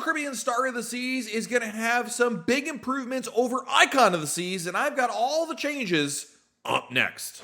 Caribbean Star of the Seas is going to have some big improvements over Icon of the Seas, and I've got all the changes up next.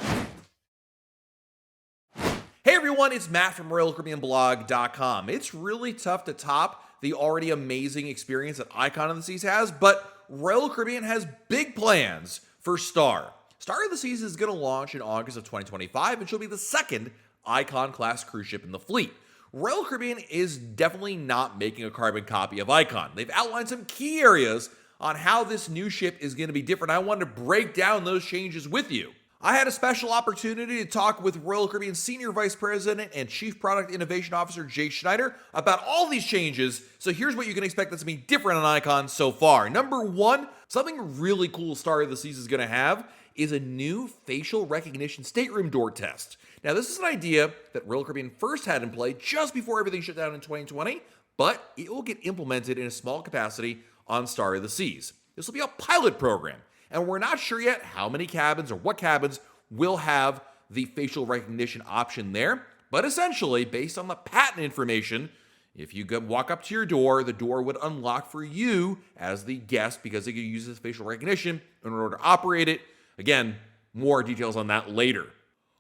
Hey everyone, it's Matt from RoyalCaribbeanBlog.com. It's really tough to top the already amazing experience that Icon of the Seas has, but Royal Caribbean has big plans for Star. Star of the Seas is going to launch in August of 2025, and she'll be the second Icon-class cruise ship in the fleet. Royal Caribbean is definitely not making a carbon copy of Icon. They've outlined some key areas on how this new ship is going to be different. I wanted to break down those changes with you. I had a special opportunity to talk with Royal Caribbean Senior Vice President and Chief Product Innovation Officer Jay Schneider about all these changes, so here's what you can expect that's going to be different on Icon so far. Number one, something really cool Star of the Seas is going to have is a new facial recognition stateroom door test. Now, this is an idea that Royal Caribbean first had in play just before everything shut down in 2020, but it will get implemented in a small capacity on Star of the Seas. This will be a pilot program, and we're not sure yet how many cabins or what cabins will have the facial recognition option there, but essentially, based on the patent information, if you walk up to your door, the door would unlock for you as the guest because it uses facial recognition in order to operate it. Again, more details on that later.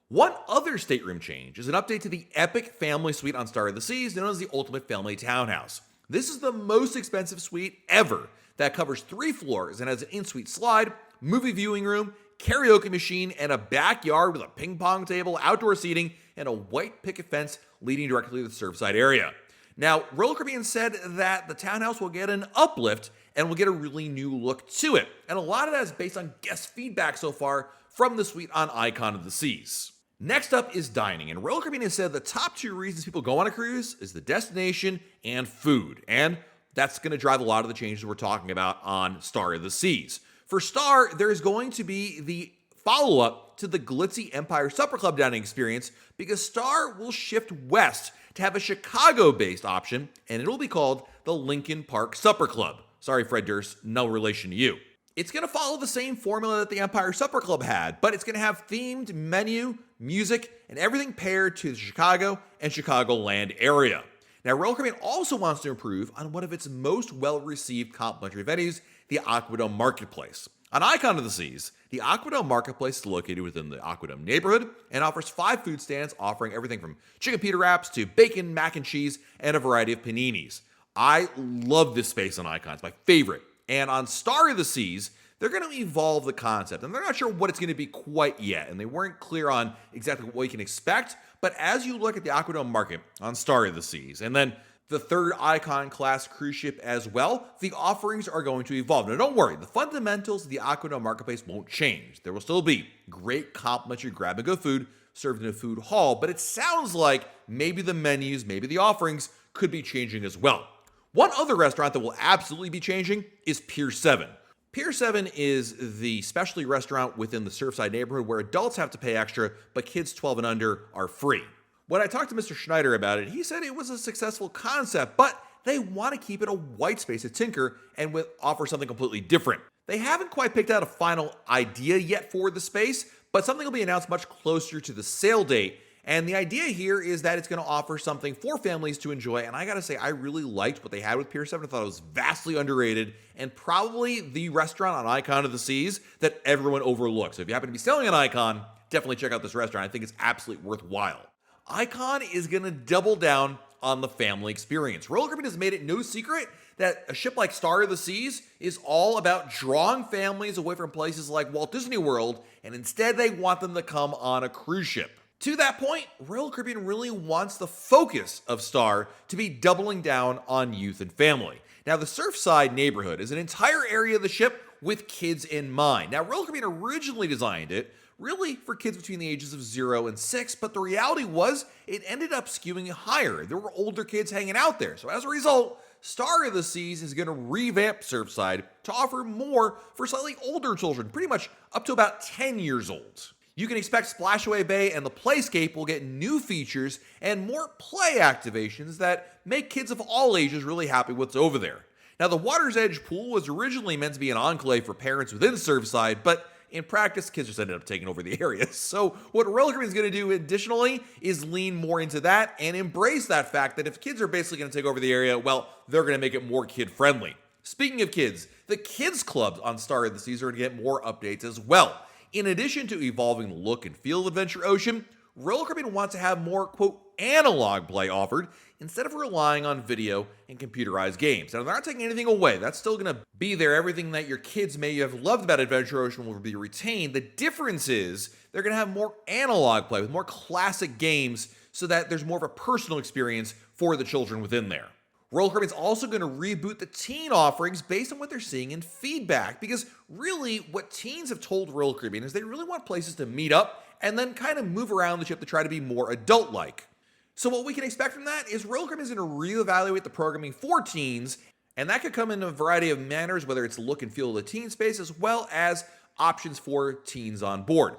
One other stateroom change is an update to the Epic Family Suite on Star of the Seas, known as the Ultimate Family Townhouse. This is the most expensive suite ever that covers 3 floors and has an in-suite slide, movie viewing room, karaoke machine, and a backyard with a ping pong table, outdoor seating, and a white picket fence leading directly to the Surfside area. Now, Royal Caribbean said that the townhouse will get an uplift and will get a really new look to it. And a lot of that is based on guest feedback so far from the suite on Icon of the Seas. Next up is dining, and Royal Caribbean has said the top 2 reasons people go on a cruise is the destination and food, and that's going to drive a lot of the changes we're talking about on Star of the Seas. For Star, there is going to be the follow-up to the glitzy Empire Supper Club dining experience because Star will shift west to have a Chicago-based option, and it'll be called the Lincoln Park Supper Club. Sorry, Fred Durst, no relation to you. It's going to follow the same formula that the Empire Supper Club had, but it's going to have themed menu, music, and everything paired to the Chicago and Chicagoland area. Now, Royal Caribbean also wants to improve on one of its most well-received complimentary venues, the Aquadome Marketplace. On Icon of the Seas, the Aquadome Marketplace is located within the Aquadome neighborhood and offers 5 food stands offering everything from chicken pita wraps to bacon, mac and cheese, and a variety of paninis. I love this space on Icon. It's my favorite. And on Star of the Seas, they're going to evolve the concept, and they're not sure what it's going to be quite yet, and they weren't clear on exactly what you can expect. But as you look at the Aquadome market on Star of the Seas, and then the third Icon class cruise ship as well, the offerings are going to evolve. Now, don't worry, the fundamentals of the Aquadome marketplace won't change. There will still be great complimentary grab-and-go food served in a food hall, but it sounds like maybe the menus, maybe the offerings could be changing as well. One other restaurant that will absolutely be changing is Pier 7. Pier 7 is the specialty restaurant within the Surfside neighborhood where adults have to pay extra, but kids 12 and under are free. When I talked to Mr. Schneider about it, he said it was a successful concept, but they want to keep it a white space at Tinker and offer something completely different. They haven't quite picked out a final idea yet for the space, but something will be announced much closer to the sale date. And the idea here is that it's going to offer something for families to enjoy. And I got to say, I really liked what they had with Pier 7. I thought it was vastly underrated and probably the restaurant on Icon of the Seas that everyone overlooks. So if you happen to be selling an Icon, definitely check out this restaurant. I think it's absolutely worthwhile. Icon is going to double down on the family experience. Royal Caribbean has made it no secret that a ship like Star of the Seas is all about drawing families away from places like Walt Disney World, and instead they want them to come on a cruise ship. To that point, Royal Caribbean really wants the focus of Star to be doubling down on youth and family. Now, the Surfside neighborhood is an entire area of the ship with kids in mind. Now, Royal Caribbean originally designed it really for kids between the ages of 0 and 6, but the reality was it ended up skewing higher. There were older kids hanging out there. So as a result, Star of the Seas is going to revamp Surfside to offer more for slightly older children, pretty much up to about 10 years old. You can expect Splashaway Bay and the Playscape will get new features and more play activations that make kids of all ages really happy with what's over there. Now, the Water's Edge pool was originally meant to be an enclave for parents within Surfside, but in practice, kids just ended up taking over the area. So what Royal Caribbean is going to do additionally is lean more into that and embrace that fact that if kids are basically going to take over the area, well, they're going to make it more kid-friendly. Speaking of kids, the kids clubs on Star of the Seas are going to get more updates as well. In addition to evolving the look and feel of Adventure Ocean, Royal Caribbean wants to have more, quote, analog play offered instead of relying on video and computerized games. Now, they're not taking anything away. That's still going to be there. Everything that your kids may have loved about Adventure Ocean will be retained. The difference is they're going to have more analog play with more classic games so that there's more of a personal experience for the children within there. Royal Caribbean's also going to reboot the teen offerings based on what they're seeing in feedback, because really what teens have told Royal Caribbean is they really want places to meet up and then kind of move around the ship to try to be more adult-like. So what we can expect from that is Royal Caribbean is going to reevaluate the programming for teens, and that could come in a variety of manners, whether it's the look and feel of the teen space as well as options for teens on board.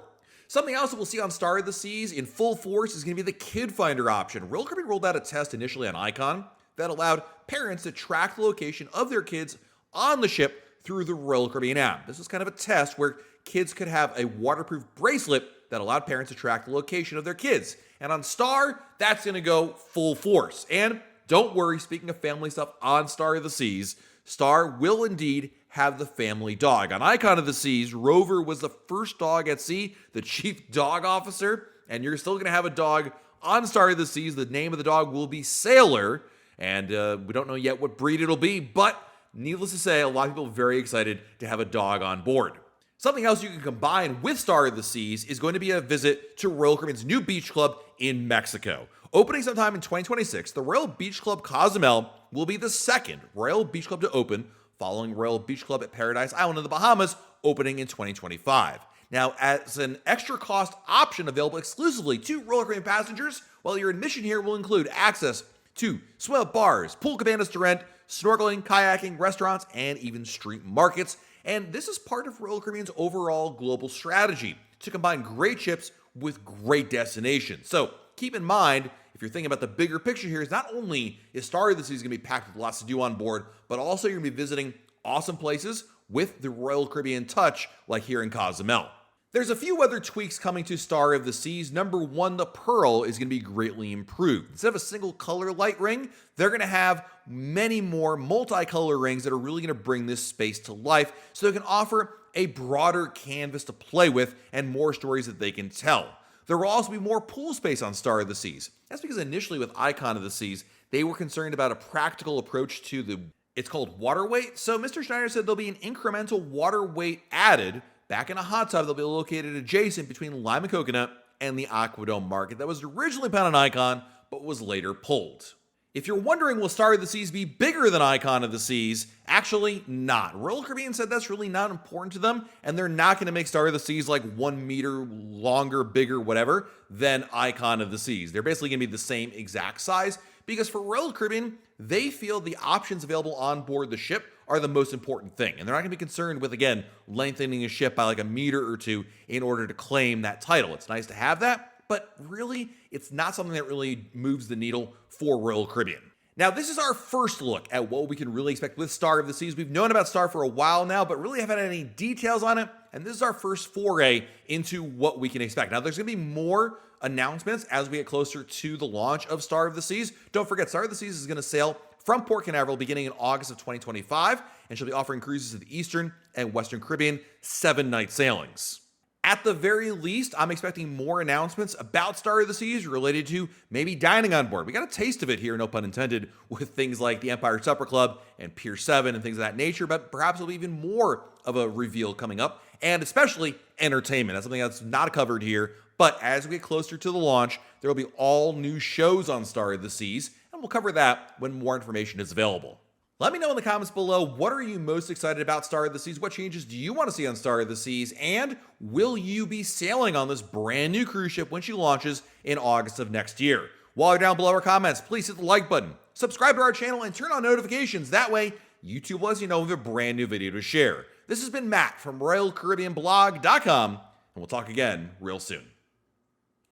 Something else that we'll see on Star of the Seas in full force is going to be the Kid Finder option. Royal Caribbean rolled out a test initially on Icon that allowed parents to track the location of their kids on the ship through the Royal Caribbean app. This was kind of a test where kids could have a waterproof bracelet that allowed parents to track the location of their kids. And on Star, that's going to go full force. And don't worry, speaking of family stuff on Star of the Seas, Star will indeed have the family dog. On Icon of the Seas, Rover was the first dog at sea, the chief dog officer, and you're still going to have a dog on Star of the Seas. The name of the dog will be Sailor, and we don't know yet what breed it'll be, but needless to say, a lot of people are very excited to have a dog on board. Something else you can combine with Star of the Seas is going to be a visit to Royal Caribbean's new beach club in Mexico. Opening sometime in 2026, the Royal Beach Club Cozumel will be the second Royal Beach Club to open, following Royal Beach Club at Paradise Island in the Bahamas, opening in 2025. Now, as an extra cost option available exclusively to Royal Caribbean passengers, well, your admission here will include access to swim-up bars, pool cabanas to rent, snorkeling, kayaking, restaurants, and even street markets. And this is part of Royal Caribbean's overall global strategy to combine great ships with great destinations. So keep in mind, if you're thinking about the bigger picture here, is not only is Star of the Seas going to be packed with lots to do on board, but also you're going to be visiting awesome places with the Royal Caribbean touch, like here in Cozumel. There's a few other tweaks coming to Star of the Seas. Number one, the Pearl is going to be greatly improved. Instead of a single color light ring, they're going to have many more multicolor rings that are really going to bring this space to life so they can offer a broader canvas to play with and more stories that they can tell. There will also be more pool space on Star of the Seas. That's because initially with Icon of the Seas, they were concerned about a practical approach to it's called water weight. So Mr. Schneider said there'll be an incremental water weight added back in a hot tub. They'll be located adjacent between Lime and Coconut and the Aquadome market that was originally planned on Icon, but was later pulled. If you're wondering, will Star of the Seas be bigger than Icon of the Seas? Actually, not. Royal Caribbean said that's really not important to them, and they're not going to make Star of the Seas like 1 meter longer, bigger, whatever, than Icon of the Seas. They're basically going to be the same exact size, because for Royal Caribbean, they feel the options available on board the ship are the most important thing. And they're not going to be concerned with, again, lengthening a ship by like a meter or two in order to claim that title. It's nice to have that, but really, it's not something that really moves the needle for Royal Caribbean. Now, this is our first look at what we can really expect with Star of the Seas. We've known about Star for a while now, but really haven't had any details on it. And this is our first foray into what we can expect. Now, there's going to be more announcements as we get closer to the launch of Star of the Seas. Don't forget, Star of the Seas is going to sail from Port Canaveral beginning in August of 2025, and she'll be offering cruises to the Eastern and Western Caribbean, 7-night sailings. At the very least, I'm expecting more announcements about Star of the Seas related to maybe dining on board. We got a taste of it here, no pun intended, with things like the Empire Supper Club and Pier 7 and things of that nature, but perhaps there'll be even more of a reveal coming up, and especially entertainment. That's something that's not covered here, but as we get closer to the launch, there will be all new shows on Star of the Seas, and we'll cover that when more information is available. Let me know in the comments below, what are you most excited about Star of the Seas? What changes do you want to see on Star of the Seas? And will you be sailing on this brand new cruise ship when she launches in August of next year? While you're down below our comments, please hit the like button, subscribe to our channel, and turn on notifications. That way, YouTube will let you know of a brand new video to share. This has been Matt from RoyalCaribbeanBlog.com, and we'll talk again real soon.